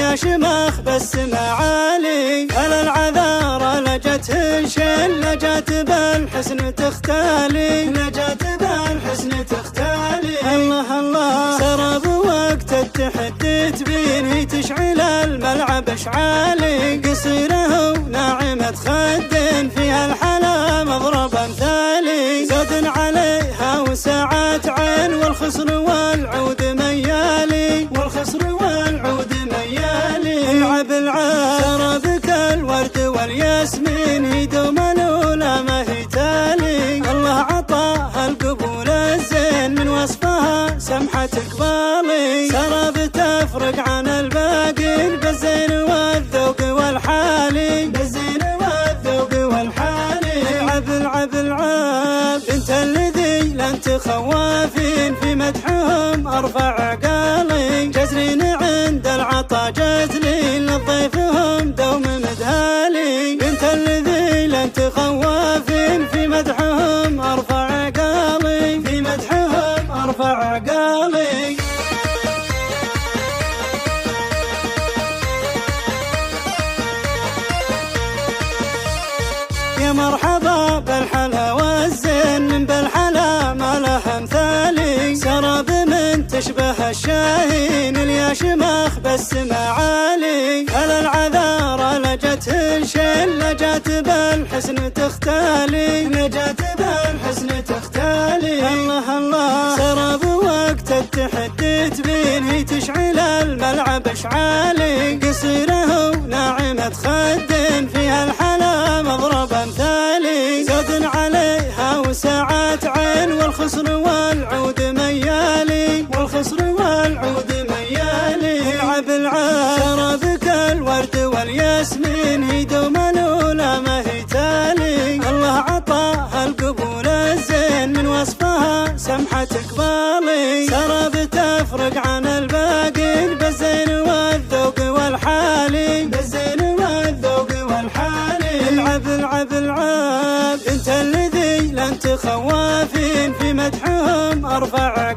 يا شماخ بس معالي، على العذارى لجت هنشل، لجت بالحسن تختالي، لجت بالحسن تختالي. الله الله سراب وقت التحدي تبيني، تشعل الملعب اشعالي، قصيره وناعمة خد فيها الحلا مضرب امثالي، زاد عليها وساعات عين، والخصر والعود ميالي، والخصر والعود ميالي. العب العب سرابك الورد والياسمين، يدوم الاولى ما هي تالي، الله عطاها القبول الزين، من وصفها سمحة اقبالي، سراب تفرق عن الباقين بالزين والذوق والحالي، بالزين والذوق والحالي. العب العب العب انت الذي لن خوافين، في مدحهم ارفع عقالي، جزرين عند العطا جزلين، لضيفهم دوم مدهالي، انت الذي لن خوافين، في مدحهم ارفع عقالي، في مدحهم ارفع عقالي. يا مرحبا بالحلا والزين، من بالحلا ما له امثالي، سراب من تشبه الشاهين، يا شماخ بس معالي، على العذارى لجت هنشل، لجت بالحسن تختالي، لجت بالحسن تختالي. الله الله سراب وقت التحدي تبيني، تشعل الملعب اشعالي، قصيره وناعمة خد فيها الحلا مضرب امثالي، زاد عليها وساعات عين، والخصر والعود ميالي، والخصر والعود ميالي. العب العب سرابك الورد والياسمين، يدوم الاولى ما هي تالي، الله عطاها القبول الزين، من وصفها سمحة اقبالي، سراب تفرق عن الباقين بالزين والذوق والحالي، بالزين والذوق والحالي. العب العب العب انت الذي لن خوافين، في مدحهم ارفع